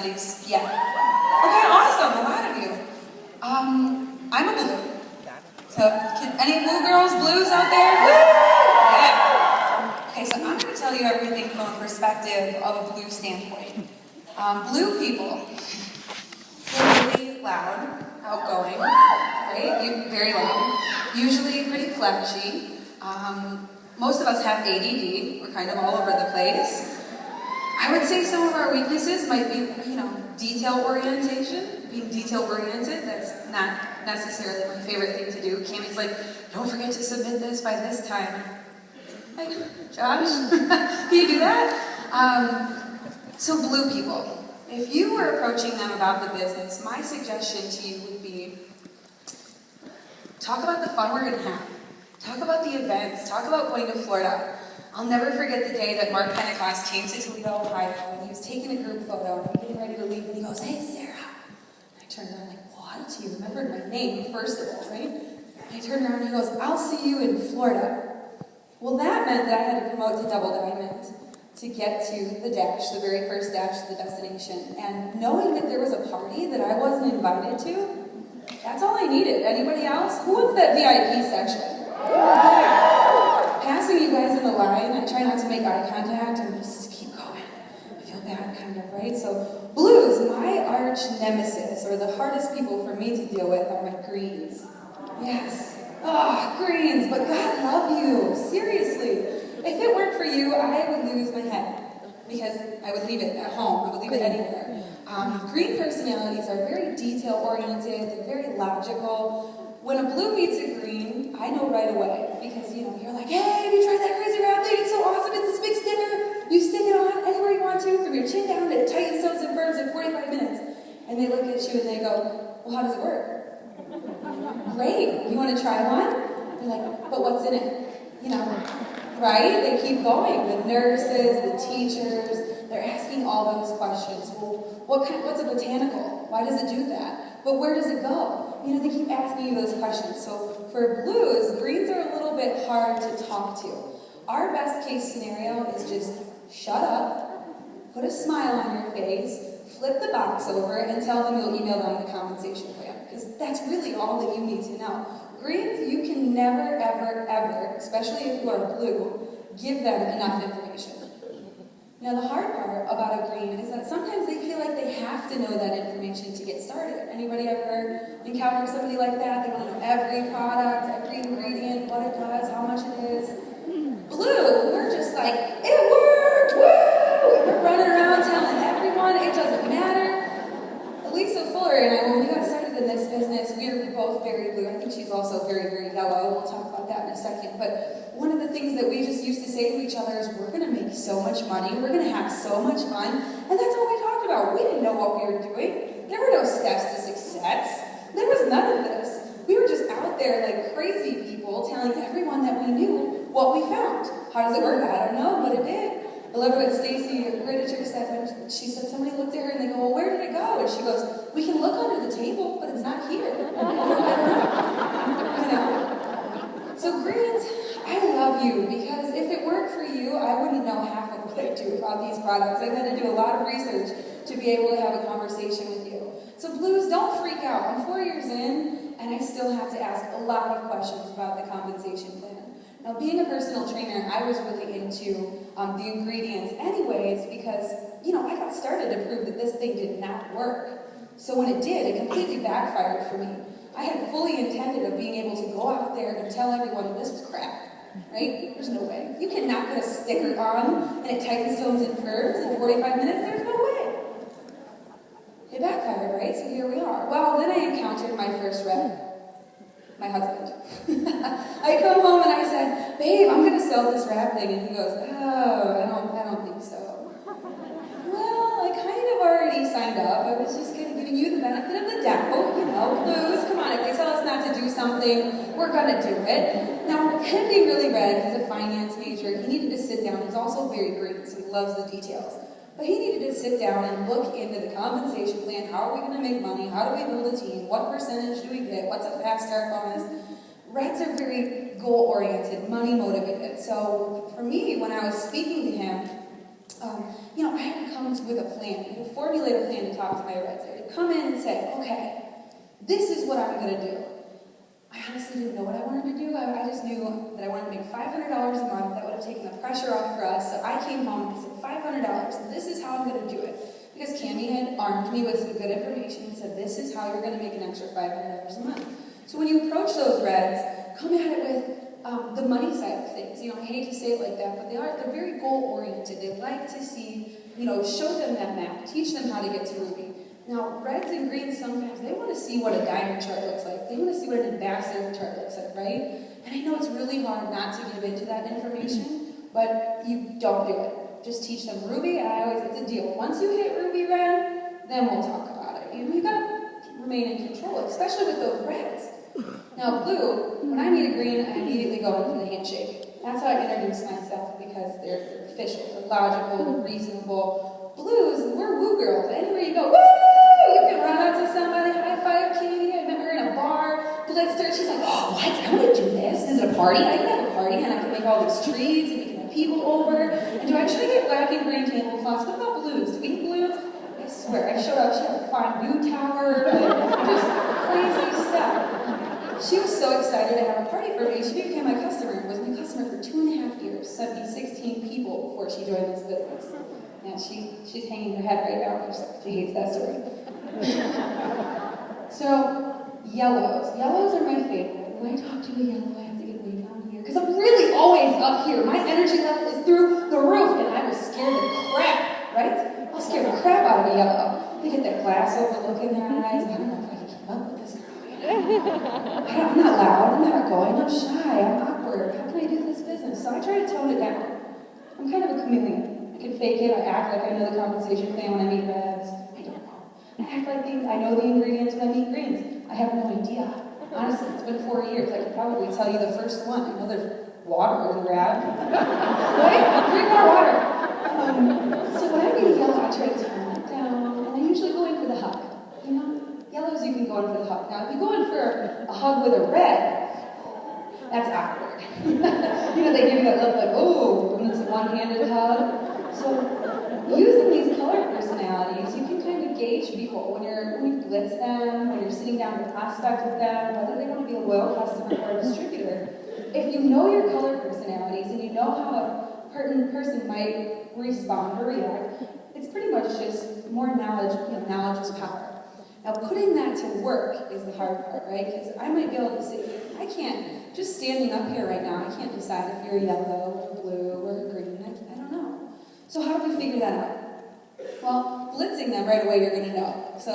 personalities yet. Okay, awesome, a lot of you. I'm a blue. So, any blue girls, blues out there? Yeah. Okay, so I'm going to tell you everything from a perspective of a blue standpoint. Blue people, they're really loud, outgoing, right? Very loud. Usually pretty flashy. Most of us have ADD. We're kind of all over the place. I would say some of our weaknesses might be, detail orientation, being detail oriented. That's not necessarily my favorite thing to do. Cammy's like, don't forget to submit this by this time. Hey, Josh, can you do that? So blue people, if you were approaching them about the business, my suggestion to you would be, talk about the fun we're going to have. Talk about the events. Talk about going to Florida. I'll never forget the day that Mark Pentecost came to Toledo, Ohio, and he was taking a group photo, and I'm getting ready to leave, and he goes, hey, Sarah. And I turned around, like, what? He remembered my name, first of all, right? And I turned around, and he goes, I'll see you in Florida. Well, that meant that I had to promote to Double Diamond to get to the dash, the very first dash to the destination. And knowing that there was a party that I wasn't invited to, that's all I needed. Anybody else? Who wants that VIP section? Yeah. Passing you guys in the line, I try not to make eye contact and just keep going. I feel bad, kind of, right? So, blues, my arch nemesis, or the hardest people for me to deal with, are my greens. Yes. Greens, but God love you. Seriously. If it weren't for you, I would lose my head. Because I would leave it at home. I would leave it anywhere. Green personalities are very detail-oriented. They're very logical. When a blue meets a green, I know right away. Because, you're like, hey, have you tried that crazy wrap thing? It's so awesome. It's this big sticker. You stick it on anywhere you want to, from your chin down, it tightens, sews, and firms in 45 minutes. And they look at you and they go, well, how does it work? Great. You want to try one? They're like, but what's in it? Right? They keep going. The nurses, the teachers, they're asking all those questions. Well, what's a botanical? Why does it do that? But where does it go? They keep asking you those questions. So for blues, greens are a little bit hard to talk to. Our best case scenario is just shut up, put a smile on your face, flip the box over, and tell them you'll email them the compensation plan. Because that's really all that you need to know. Greens, you can never, ever, ever, especially if you are blue, give them enough information. Now, the hard part about a green is that sometimes they feel like they have to know that information to get started. Anybody ever encounter somebody like that? They want to know every product, every ingredient, what it does, how much it is. Blue, we're just like, it worked, woo! And we're running around telling everyone it doesn't matter. Lisa Fuller and I, when we got started in this business, we were both very blue. I think she's also very, very yellow. We'll talk about that in a second. But one of the things that we just used to say to each other is, we're going to make so much money. We're going to have so much fun. And that's all we talked about. We didn't know what we were doing. There were no steps to success. There was none of this. We were just out there like crazy people telling everyone that we knew what we found. How does it work? I don't know, but it did. I love what Stacy Riddicher said when she said somebody looked at her and they go, well, where did it go? And she goes, we can look under the table, but it's not here. I don't know. So greens, I love you, because if it weren't for you, I wouldn't know half of what I do about these products. I've had to do a lot of research to be able to have a conversation with you. So blues, don't freak out. I'm 4 years in, and I still have to ask a lot of questions about the compensation plan. Now, being a personal trainer, I was really into the ingredients anyways, because, I got started to prove that this thing did not work. So when it did, it completely backfired for me. I had fully intended of being able to go out there and tell everyone, this is crap, right? There's no way. You cannot put a sticker on and it tightens, tones, and curves in 45 minutes. There's no way. It backfired, right? So here we are. Well, then I encountered my first rep. My husband. I come home and I said, babe, I'm going to sell this wrap thing. And he goes, oh, I don't think so. Well, I kind of already signed up. I was just kind of giving you the benefit of the doubt. Blues, come on. If they tell us not to do something, we're going to do it. Now, him being really red, he's a finance major. He needed to sit down. He's also very green, so he loves the details. But he needed to sit down and look into the compensation plan. How are we going to make money? How do we build a team? What percentage do we get? What's a fast start bonus? Reds are very goal-oriented, money-motivated. So for me, when I was speaking to him, I had to come with a plan, formulate a plan to talk to my reds. I would come in and say, okay, this is what I'm going to do. I honestly didn't know what I wanted to do. I just knew that I wanted to make $500 a month. That would have taken the pressure off for us. So I came home and I said, $500, and this is how I'm going to do it. Because Cammie had armed me with some good information and said, this is how you're going to make an extra $500 a month. So when you approach those reds, come at it with the money side of things. I hate to say it like that, but they're very goal-oriented. They like to see, show them that map, teach them how to get to Ruby. Now, reds and greens sometimes, they want to see what a diamond chart looks like. They want to see what an ambassador chart looks like, right? And I know it's really hard not to give into that information, but you don't do it. Just teach them Ruby, and it's a deal. Once you hit Ruby red, then we'll talk about it. You gotta remain in control, especially with those reds. Now, blue, when I meet a green, I immediately go in for the handshake. That's how I introduce myself, because they're official, they're logical, they're reasonable. Blues, we're woo girls. Anywhere you go, woo! You can run out to somebody, high five Cammie. I met her in a bar. Blitzed she's like, oh, what? I want to do this. Is it a party? I can have a party, and I can make all these treats, and we can have people over. And should I get black and green tablecloths? What about blues? Do we need blues? I swear, I showed up. She had a fondue tower, just crazy stuff. She was so excited to have a party for me. She became my customer. Was my customer for 2.5 years. Sent me 16 people before she joined this business. Yeah, she's hanging her head right now. She hates that story. So, yellows. Yellows are my favorite. When I talk to a yellow, I have to get way down here. Because I'm really always up here. My energy level is through the roof. And I will scare the crap, right? I'll scare the crap out of a yellow. They get that glass overlook in their eyes. I don't know if I can keep up with this girl. I'm not loud, I'm not outgoing, I'm shy, I'm awkward. How can I do this business? So I try to tone it down. I'm kind of a chameleon. I can fake it, I act like I know the compensation plan when I meet reds. I don't know. I act like I know the ingredients when I meet greens. I have no idea. Honestly, it's been 4 years. I could probably tell you the first one. I know there's water to grab. Right? Drink more water. So when I meet a yellow, I try to tone it down, and I usually go in for the hug. Yellows, you can go in for the hug. Now, if you go in for a hug with a red, that's awkward. They give you that look like, oh, and it's a one-handed hug. So, using these color personalities, you can kind of gauge people when you blitz them, when you're sitting down to prospect with them, whether they want to be a loyal customer or a distributor. If you know your color personalities and you know how a person might respond or react, it's pretty much just more knowledge. Knowledge is power. Now, putting that to work is the hard part, right? Because I might be able to sit here. I can't, just standing up here right now, I can't decide if you're a yellow or a blue or a green. I don't know. So how do we figure that out? Well, blitzing them right away, you're going to know. So